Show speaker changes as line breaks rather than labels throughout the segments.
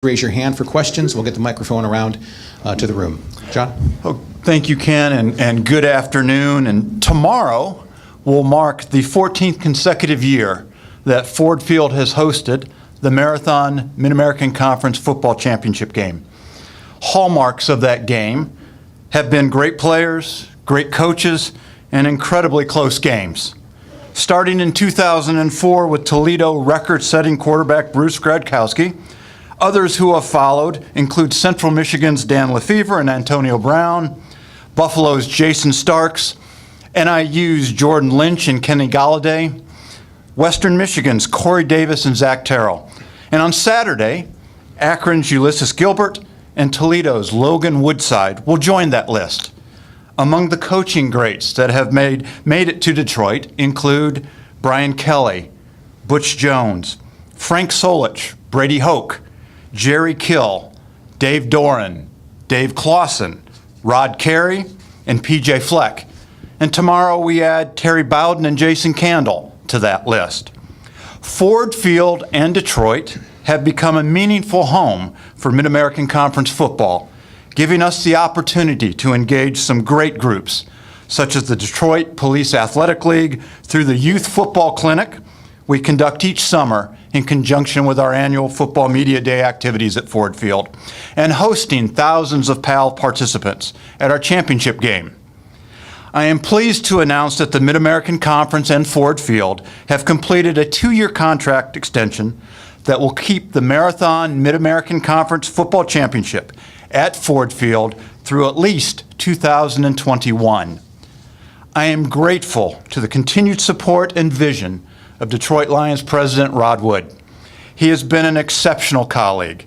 Raise your hand for questions. We'll get the microphone around to the room. John?
Oh, thank you, Ken, and good afternoon. And tomorrow will mark the 14th consecutive year that Ford Field has hosted the Marathon Mid-American Conference Football Championship game. Hallmarks of that game have been great players, great coaches, and incredibly close games. Starting in 2004 with Toledo record-setting quarterback Bruce Gradkowski, others who have followed include Central Michigan's Dan Lefevre and Antonio Brown, Buffalo's Jason Starks, NIU's Jordan Lynch and Kenny Galladay, Western Michigan's Corey Davis and Zach Terrell. And on Saturday, Akron's Ulysses Gilbert and Toledo's Logan Woodside will join that list. Among the coaching greats that have made it to Detroit include Brian Kelly, Butch Jones, Frank Solich, Brady Hoke, Jerry Kill, Dave Doran, Dave Clausen, Rod Carey, and PJ Fleck. And tomorrow we add Terry Bowden and Jason Candle to that list. Ford Field and Detroit have become a meaningful home for Mid-American Conference football, giving us the opportunity to engage some great groups, such as the Detroit Police Athletic League through the Youth Football Clinic we conduct each summer in conjunction with our annual Football Media Day activities at Ford Field, and hosting thousands of PAL participants at our championship game. I am pleased to announce that the Mid-American Conference and Ford Field have completed a 2-year contract extension that will keep the Marathon Mid-American Conference Football Championship at Ford Field through at least 2021. I am grateful to the continued support and vision of Detroit Lions President Rod Wood. He has been an exceptional colleague.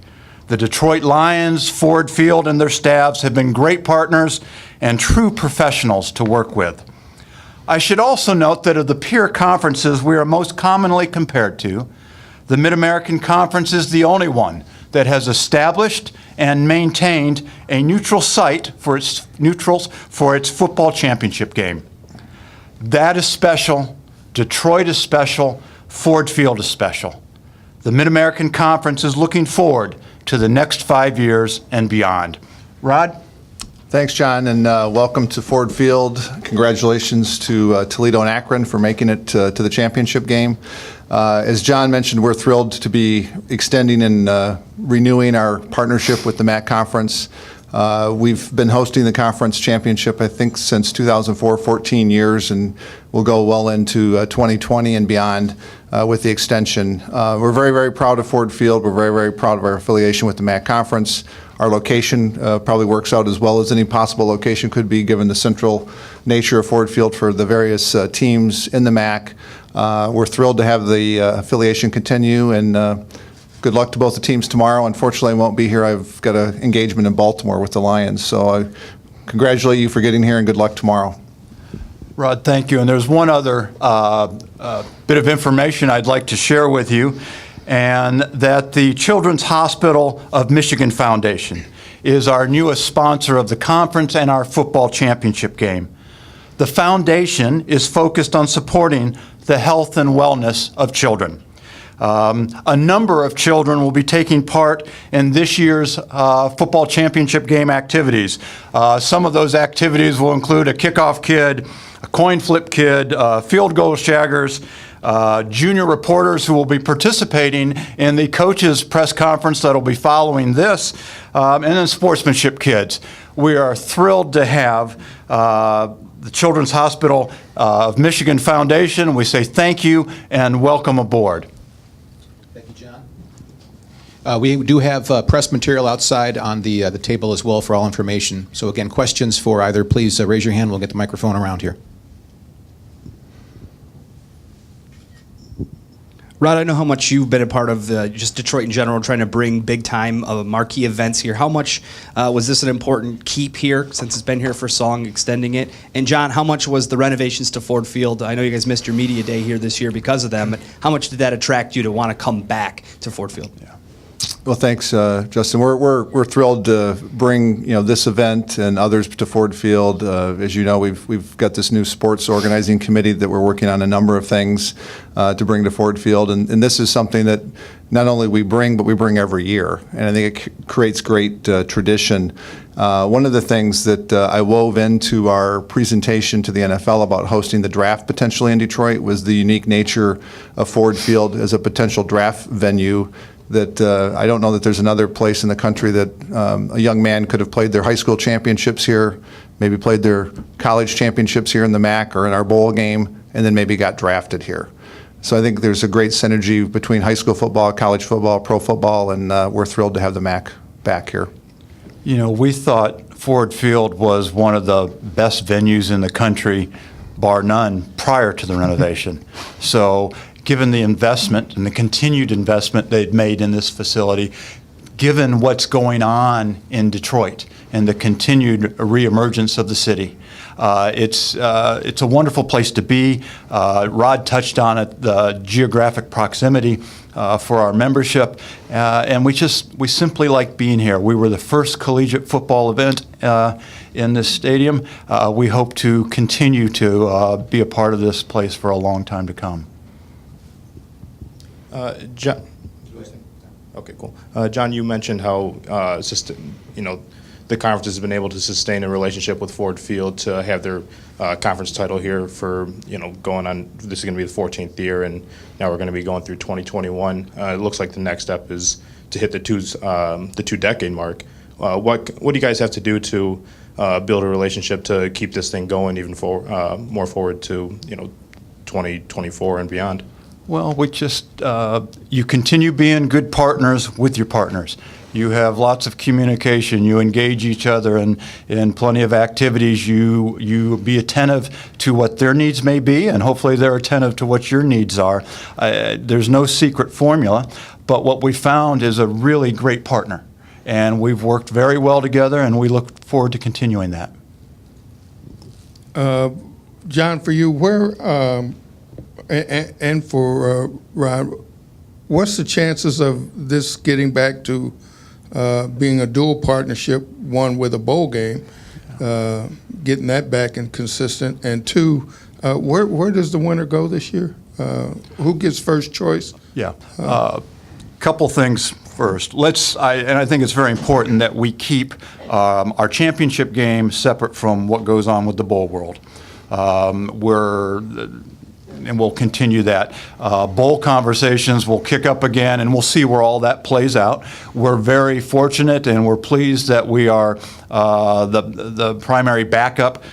The Detroit Lions, Ford Field, and their staffs have been great partners and true professionals to work with. I should also note that of the peer conferences we are most commonly compared to, the Mid-American Conference is the only one that has established and maintained a neutral site for its neutrals for its football championship game. That is special. Detroit is special. Ford Field is special. The Mid-American Conference is looking forward to the next 5 years and beyond. Rod?
Thanks, John, and welcome to Ford Field. Congratulations to Toledo and Akron for making it to the championship game. As John mentioned, we're thrilled to be extending and renewing our partnership with the MAC Conference. We've been hosting the conference championship, I think, since 2004, 14 years, and we'll go well into 2020 and beyond with the extension. We're very, very proud of Ford Field. We're very, very proud of our affiliation with the MAC Conference. Our location probably works out as well as any possible location could be, given the central nature of Ford Field for the various teams in the MAC. We're thrilled to have the affiliation continue, and good luck to both the teams tomorrow. Unfortunately, I won't be here. I've got an engagement in Baltimore with the Lions, so I congratulate you for getting here, and good luck tomorrow.
Rod, thank you. And there's one other bit of information I'd like to share with you, and that the Children's Hospital of Michigan Foundation is our newest sponsor of the conference and our football championship game. The foundation is focused on supporting the health and wellness of children. A number of children will be taking part in this year's football championship game activities. Some of those activities will include a kickoff kid, a coin flip kid, field goal shaggers, junior reporters who will be participating in the coaches' press conference that will be following this, and then sportsmanship kids. We are thrilled to have the Children's Hospital of Michigan Foundation. We say thank you and welcome aboard.
Thank you, John. We do have press material outside on the table as well for all information. So again, questions for either, please raise your hand. We'll get the microphone around here.
Rod, I know how much you've been a part of just Detroit in general, trying to bring big-time marquee events here. How much was this an important keep here, since it's been here for so long, extending it? And John, how much was the renovations to Ford Field? I know you guys missed your media day here this year because of them, but how much did that attract you to want to come back to Ford Field?
Yeah.
Well, thanks, Justin. We're thrilled to bring this event and others to Ford Field. As you know, we've got this new sports organizing committee that we're working on a number of things to bring to Ford Field, and this is something that not only we bring, but we bring every year, and I think it creates great tradition. One of the things that I wove into our presentation to the NFL about hosting the draft potentially in Detroit was the unique nature of Ford Field as a potential draft venue. That I don't know that there's another place in the country that a young man could have played their high school championships here, maybe played their college championships here in the MAC or in our bowl game, and then maybe got drafted here. So I think there's a great synergy between high school football, college football, pro football, and we're thrilled to have the MAC back here.
We thought Ford Field was one of the best venues in the country, bar none, prior to the renovation. So given the investment and the continued investment they'd made in this facility, given what's going on in Detroit and the continued reemergence of the city, it's a wonderful place to be. Rod touched on it, the geographic proximity for our membership, and we simply like being here. We were the first collegiate football event in this stadium. We hope to continue to be a part of this place for a long time to come.
John. Okay, cool. John, you mentioned how the conference has been able to sustain a relationship with Ford Field to have their conference title here for going on. This is going to be the 14th year, and now we're going to be going through 2021. It looks like the next step is to hit the two-decade mark. What do you guys have to do to build a relationship to keep this thing going even more forward to 2024 and beyond?
Well, we just, you continue being good partners with your partners. You have lots of communication. You engage each other in plenty of activities. You be attentive to what their needs may be, and hopefully they're attentive to what your needs are. There's no secret formula, but what we found is a really great partner. And we've worked very well together, and we look forward to continuing that.
John, for you, where and for Rod, what's the chances of this getting back to being a dual partnership, one with a bowl game, getting that back and consistent, and two, where does the winner go this year? Who gets first choice?
Yeah. Couple things first. I think it's very important that we keep our championship game separate from what goes on with the bowl world. And we'll continue that. Bowl conversations will kick up again, and we'll see where all that plays out. We're very fortunate, and we're pleased that we are the primary backup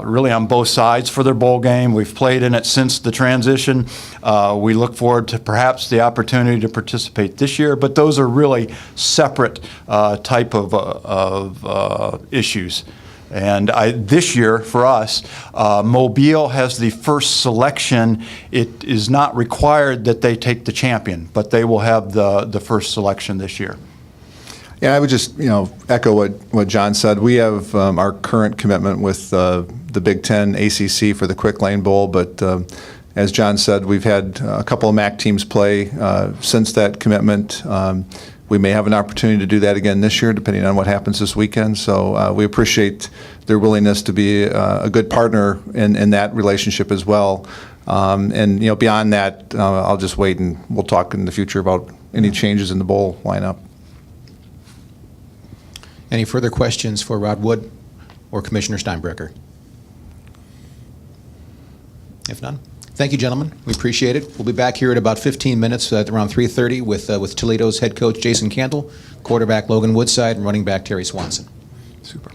really on both sides for their bowl game. We've played in it since the transition. We look forward to perhaps the opportunity to participate this year, but those are really separate type of issues. And this year, for us, Mobile has the first selection. It is not required that they take the champion, but they will have the first selection this year.
Yeah, I would just echo what John said. We have our current commitment with the Big Ten ACC for the Quick Lane Bowl, but as John said, we've had a couple of MAC teams play since that commitment. We may have an opportunity to do that again this year, depending on what happens this weekend. So we appreciate their willingness to be a good partner in that relationship as well. And beyond that, I'll just wait and we'll talk in the future about any changes in the bowl lineup.
Any further questions for Rod Wood or Commissioner Steinbrecher? If none, thank you, gentlemen. We appreciate it. We'll be back here at about 15 minutes at around 3:30 with Toledo's head coach Jason Candle, quarterback Logan Woodside, and running back Terry Swanson.
Super.